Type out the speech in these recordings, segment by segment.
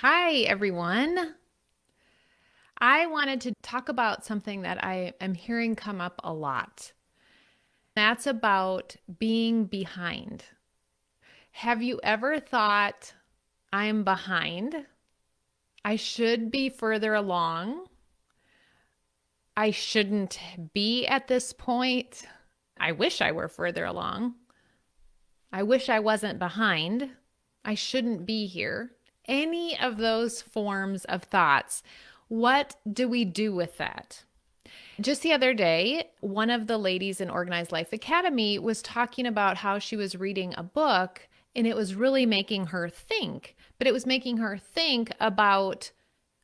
Hi, everyone. I wanted to talk about something that I am hearing come up a lot. That's about being behind. Have you ever thought, I'm behind? I should be further along. I shouldn't be at this point. I wish I were further along. I wish I wasn't behind. I shouldn't be here. Any of those forms of thoughts, what do we do with that? Just the other day, one of the ladies in Organized Life Academy was talking about how she was reading a book and it was really making her think, but it was making her think about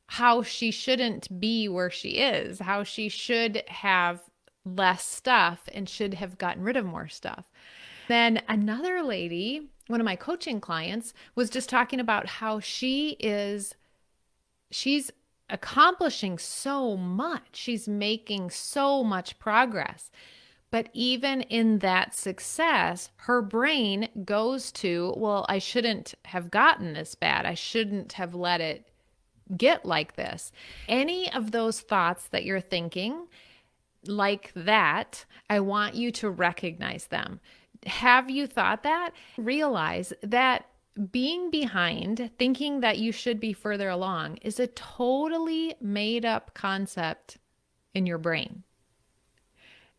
how she shouldn't be where she is, how she should have less stuff and should have gotten rid of more stuff. Then another lady, one of my coaching clients, was just talking about how she's accomplishing so much. She's making so much progress. But even in that success, her brain goes to, well, I shouldn't have gotten this bad. I shouldn't have let it get like this. Any of those thoughts that you're thinking like that, I want you to recognize them. Have you thought that? Realize that being behind, thinking that you should be further along, is a totally made up concept in your brain.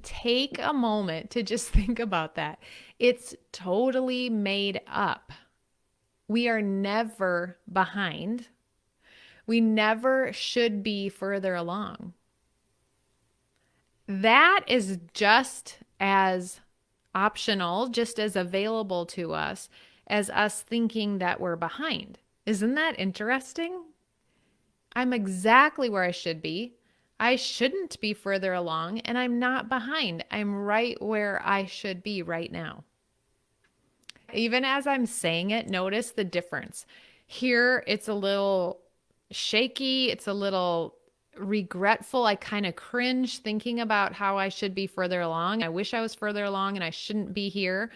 Take a moment to just think about that. It's totally made up. We are never behind. We never should be further along. That is just as optional, just as available to us as us thinking that we're behind. Isn't that interesting? I'm exactly where I should be. I shouldn't be further along, and I'm not behind. I'm right where I should be right now. Even as I'm saying it, notice the difference. Here, it's a little shaky, it's a little regretful. I kind of cringe thinking about how I should be further along. I wish I was further along and I shouldn't be here.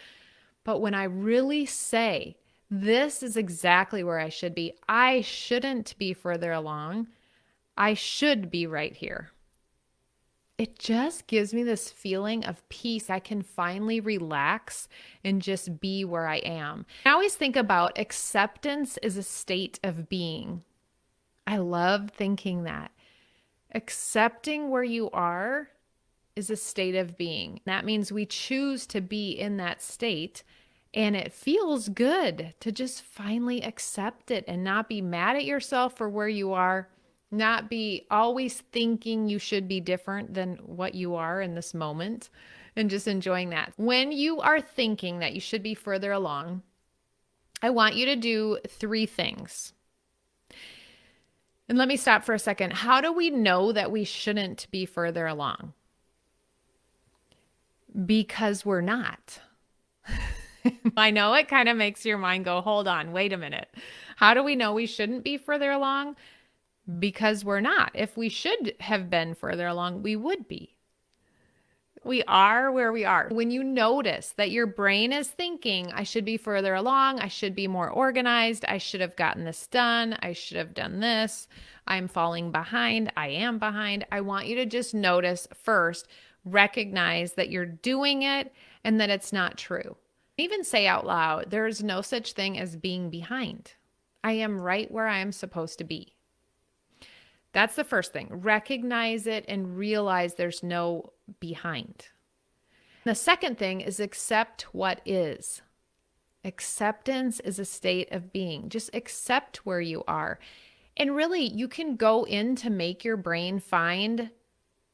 But when I really say, this is exactly where I should be, I shouldn't be further along, I should be right here. It just gives me this feeling of peace. I can finally relax and just be where I am. I always think about acceptance is a state of being. I love thinking that. Accepting where you are is a state of being. That means we choose to be in that state, and it feels good to just finally accept it and not be mad at yourself for where you are, not be always thinking you should be different than what you are in this moment, and just enjoying that. When you are thinking that you should be further along, I want you to do 3 things. And let me stop for a second. How do we know that we shouldn't be further along? Because we're not. I know it kind of makes your mind go, hold on, wait a minute. How do we know we shouldn't be further along? Because we're not. If we should have been further along, we would be. We are where we are. When you notice that your brain is thinking, I should be further along, I should be more organized, I should have gotten this done, I should have done this, I'm falling behind, I am behind, I want you to just notice first, recognize that you're doing it and that it's not true. Even say out loud, there is no such thing as being behind. I am right where I am supposed to be. That's the first thing. Recognize it and realize there's no behind. The second thing is accept what is. Acceptance is a state of being. Just accept where you are. And really, you can go in to make your brain find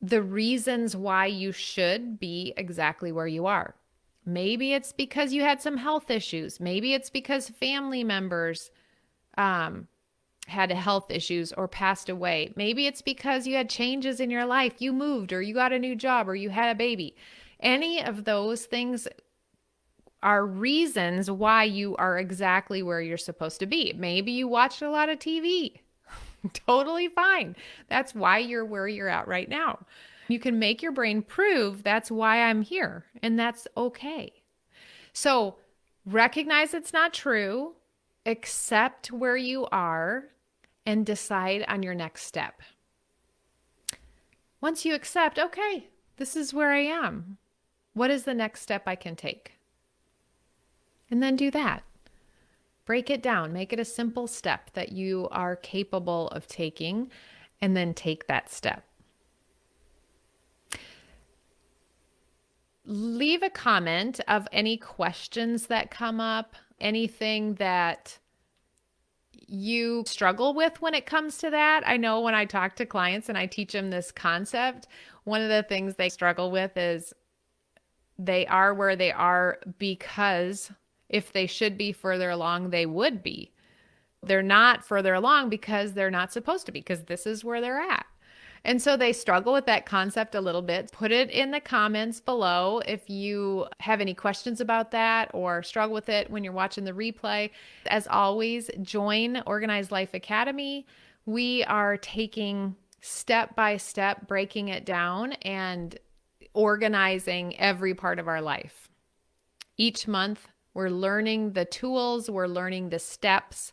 the reasons why you should be exactly where you are. Maybe it's because you had some health issues. Maybe it's because family members had health issues or passed away. Maybe it's because you had changes in your life. You moved or you got a new job or you had a baby. Any of those things are reasons why you are exactly where you're supposed to be. Maybe you watched a lot of TV. Totally fine. That's why you're where you're at right now. You can make your brain prove that's why I'm here, and that's okay. So recognize it's not true, accept where you are, and decide on your next step. Once you accept, okay, this is where I am. What is the next step I can take? And then do that. Break it down. Make it a simple step that you are capable of taking, and then take that step. Leave a comment of any questions that come up, anything that you struggle with when it comes to that. I know when I talk to clients and I teach them this concept, one of the things they struggle with is they are where they are because if they should be further along, they would be. They're not further along because they're not supposed to be, because this is where they're at. And so they struggle with that concept a little bit. Put it in the comments below if you have any questions about that or struggle with it when you're watching the replay. As always, join Organized Life Academy. We are taking step by step, breaking it down and organizing every part of our life. Each month, we're learning the tools, we're learning the steps,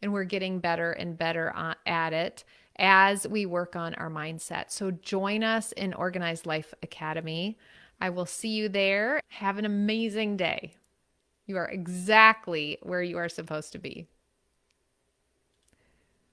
and we're getting better and better at it as we work on our mindset. So join us in Organized Life Academy. I will see you there. Have an amazing day. You are exactly where you are supposed to be.